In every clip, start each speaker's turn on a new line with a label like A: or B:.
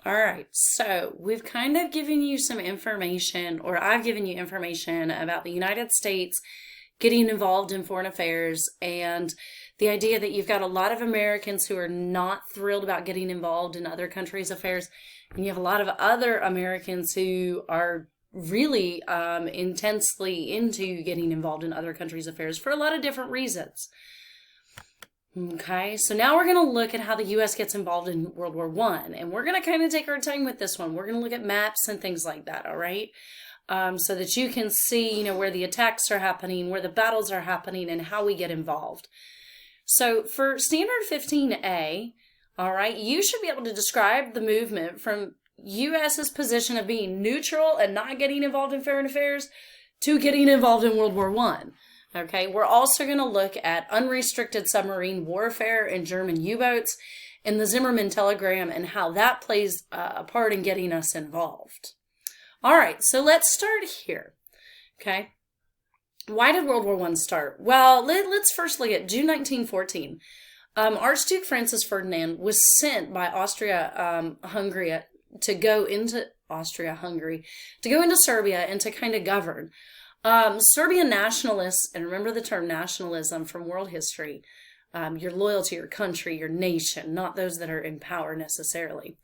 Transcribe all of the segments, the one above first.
A: All right, so we've kind of given you some information, or I've given you information about the United States getting involved in foreign affairs and the idea that you've got a lot of Americans who are not thrilled about getting involved in other countries' affairs, and you have a lot of other Americans who are really intensely into getting involved in other countries' affairs for a lot of different reasons. Okay, so now we're going to look at how the U.S. gets involved in World War I, and we're going to kind of take our time with this one. We're going to look at maps and things like that, all right? So that you can see, where the attacks are happening, where the battles are happening, and how we get involved. So for Standard 15A, all right, you should be able to describe the movement from U.S.'s position of being neutral and not getting involved in foreign affairs to getting involved in World War I. Okay, we're also going to look at unrestricted submarine warfare and German U-boats and the Zimmermann telegram and how that plays a part in getting us involved. All right, so let's start here. Okay, why did World War I start? Well, let's first look at June 1914. Archduke Francis Ferdinand was sent by Austria-Hungary to go into Serbia and to kind of govern. Serbian nationalists, and remember the term nationalism from world history, you're loyal to your country, your nation, not those that are in power necessarily.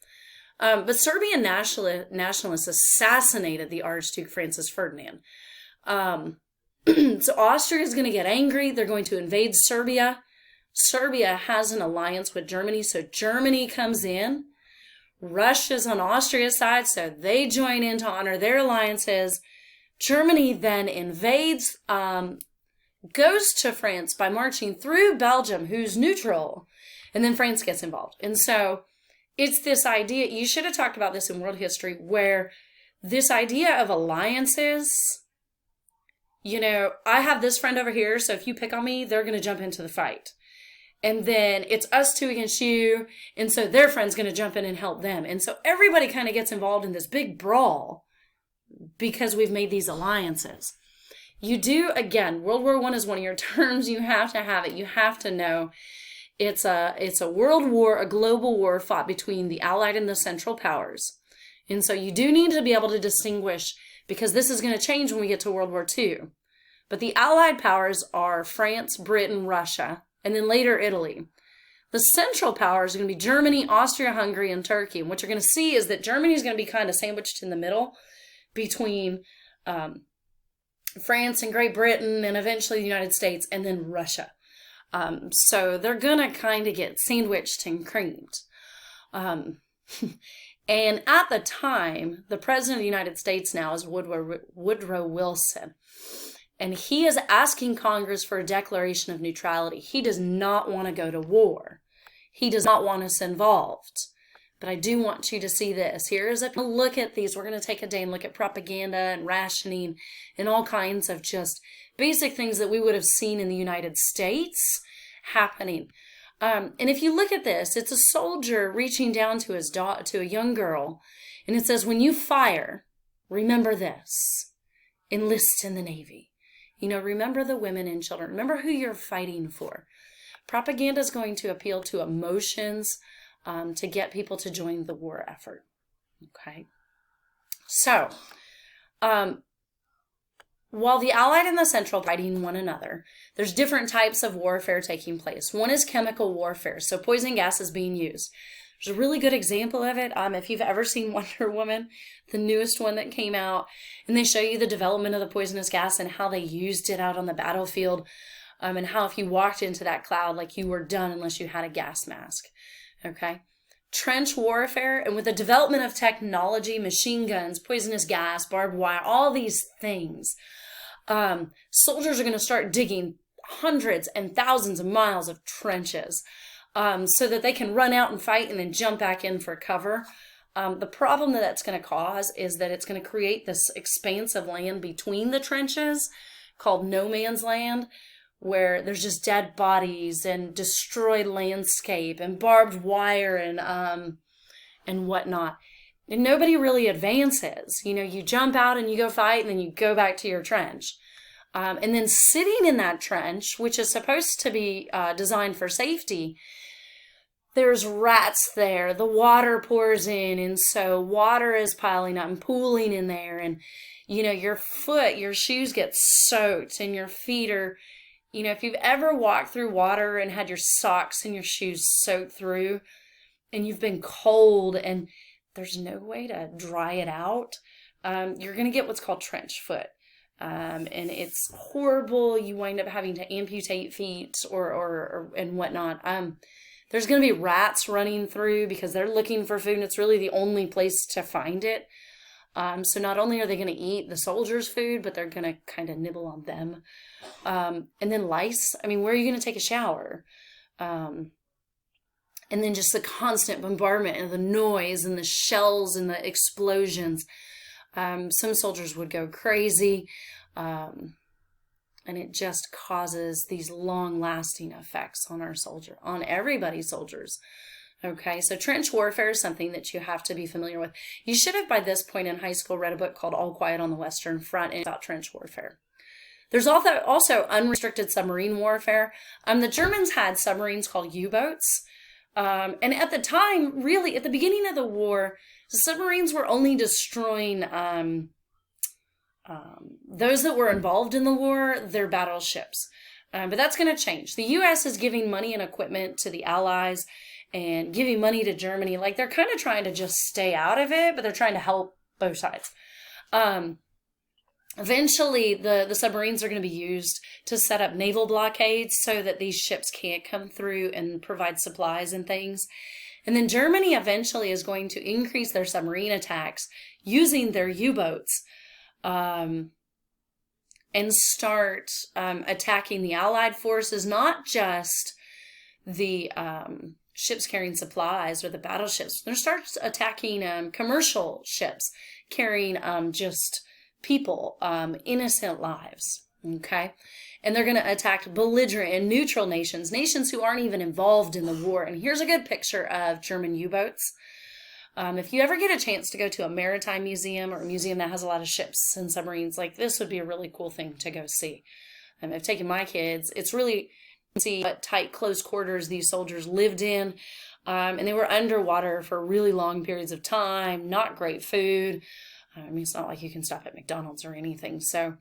A: But Serbian nationalists assassinated the Archduke Francis Ferdinand. So Austria is going to get angry. They're going to invade Serbia. Serbia has an alliance with Germany, so Germany comes in. Russia's on Austria's side, so they join in to honor their alliances. Germany then invades, goes to France by marching through Belgium, who's neutral, and then France gets involved. And so it's this idea, you should have talked about this in world history, where this idea of alliances, I have this friend over here, so if you pick on me, they're going to jump into the fight. And then it's us two against you, and so their friend's going to jump in and help them. And so everybody kind of gets involved in this big brawl because we've made these alliances. You do, again, World War I is one of your terms. You have to have it. You have to know it's a world war, a global war fought between the Allied and the Central Powers. And so you do need to be able to distinguish, because this is going to change when we get to World War II. But the Allied powers are France, Britain, Russia, and then later Italy. The Central powers are going to be Germany, Austria-Hungary, and Turkey. And what you're going to see is that Germany is going to be kind of sandwiched in the middle between France and Great Britain and eventually the United States and then Russia. So they're going to kind of get sandwiched and creamed. And at the time, the President of the United States now is Woodrow Wilson. And he is asking Congress for a declaration of neutrality. He does not want to go to war. He does not want us involved. But I do want you to see this. Here's a look at these. We're going to take a day and look at propaganda and rationing and all kinds of just basic things that we would have seen in the United States happening. And if you look at this, it's a soldier reaching down to to a young girl. And it says, when you fire, remember this. Enlist in the Navy. Remember the women and children. Remember who you're fighting for. Propaganda is going to appeal to emotions, to get people to join the war effort. Okay. So, while the Allied and the Central fighting one another, there's different types of warfare taking place. One is chemical warfare, so poison gas is being used. There's a really good example of it. If you've ever seen Wonder Woman, the newest one that came out, and they show you the development of the poisonous gas and how they used it out on the battlefield, and how if you walked into that cloud, like you were done unless you had a gas mask. Okay. Trench warfare, and with the development of technology, machine guns, poisonous gas, barbed wire, all these things, soldiers are going to start digging hundreds and thousands of miles of trenches so that they can run out and fight and then jump back in for cover. The problem that that's going to cause is that it's going to create this expanse of land between the trenches called no man's land, where there's just dead bodies and destroyed landscape and barbed wire and whatnot. And nobody really advances. You jump out and you go fight and then you go back to your trench. And then sitting in that trench, which is supposed to be designed for safety, there's rats there. The water pours in, and so water is piling up and pooling in there. And, your shoes get soaked, and your feet are, if you've ever walked through water and had your socks and your shoes soaked through, and you've been cold, and there's no way to dry it out, you're going to get what's called trench foot. And it's horrible. You wind up having to amputate feet or and whatnot. There's going to be rats running through because they're looking for food, and it's really the only place to find it. So not only are they going to eat the soldiers' food, but they're going to kind of nibble on them. And then lice. I mean, where are you going to take a shower? And then just the constant bombardment and the noise and the shells and the explosions. Some soldiers would go crazy. And it just causes these long-lasting effects on everybody's soldiers. Okay, so trench warfare is something that you have to be familiar with. You should have, by this point in high school, read a book called All Quiet on the Western Front about trench warfare. There's also unrestricted submarine warfare. The Germans had submarines called U-boats. And at the time, really, at the beginning of the war, the submarines were only destroying those that were involved in the war, their battleships. But that's going to change. The U.S. is giving money and equipment to the Allies and giving money to Germany. Like, they're kind of trying to just stay out of it, but they're trying to help both sides. Eventually, the submarines are going to be used to set up naval blockades so that these ships can't come through and provide supplies and things. And then Germany eventually is going to increase their submarine attacks using their U-boats and start attacking the Allied forces, not just the ships carrying supplies or the battleships. They're going to start attacking commercial ships carrying just people, innocent lives, okay? And they're going to attack belligerent and neutral nations who aren't even involved in the war. And here's a good picture of German U-boats. If you ever get a chance to go to a maritime museum or a museum that has a lot of ships and submarines, like, this would be a really cool thing to go see. I've taken my kids. It's really see what tight, close quarters these soldiers lived in. And they were underwater for really long periods of time, not great food. I mean, it's not like you can stop at McDonald's or anything. So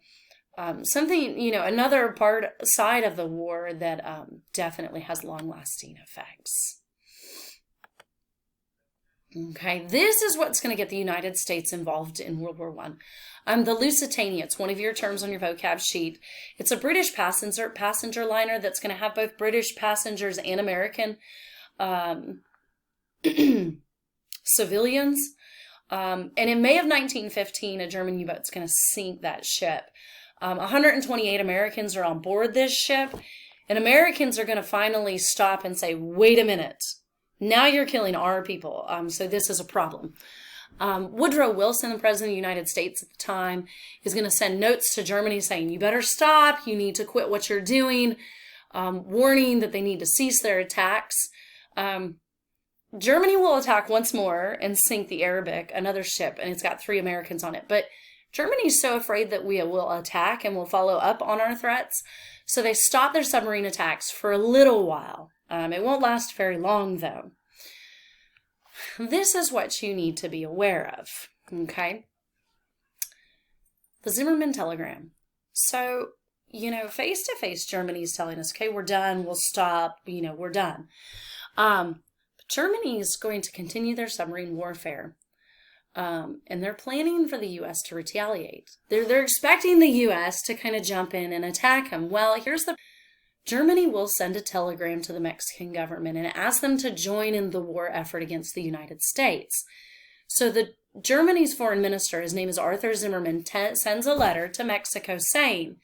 A: something, another side of the war that definitely has long-lasting effects. Okay, this is what's going to get the United States involved in World War I. The Lusitania, it's one of your terms on your vocab sheet. It's a British passenger liner that's going to have both British passengers and American civilians. And in May of 1915, a German U-boat's going to sink that ship. 128 Americans are on board this ship, and Americans are going to finally stop and say, wait a minute, now you're killing our people, so this is a problem. Woodrow Wilson, the President of the United States at the time, is going to send notes to Germany saying, you better stop, you need to quit what you're doing, warning that they need to cease their attacks. Germany will attack once more and sink the Arabic, another ship, and it's got 3 Americans on it. But Germany's so afraid that we will attack and will follow up on our threats, so they stop their submarine attacks for a little while. It won't last very long, though. This is what you need to be aware of, okay? The Zimmerman telegram. So, face-to-face, Germany's telling us, okay, we're done, we'll stop, we're done. Germany is going to continue their submarine warfare, and they're planning for the U.S. to retaliate. They're expecting the U.S. to kind of jump in and attack them. Well, Germany will send a telegram to the Mexican government and ask them to join in the war effort against the United States. So Germany's foreign minister, his name is Arthur Zimmerman, sends a letter to Mexico saying,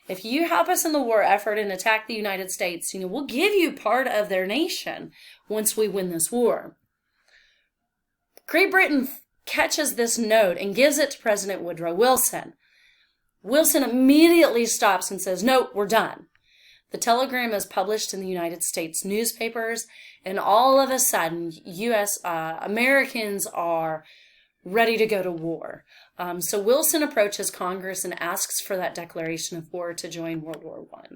A: if you help us in the war effort and attack the United States, we'll give you part of their nation once we win this war. Great Britain catches this note and gives it to President Woodrow Wilson. Wilson immediately stops and says, no, we're done. The telegram is published in the United States newspapers, and all of a sudden, Americans are ready to go to war. So Wilson approaches Congress and asks for that declaration of war to join World War I.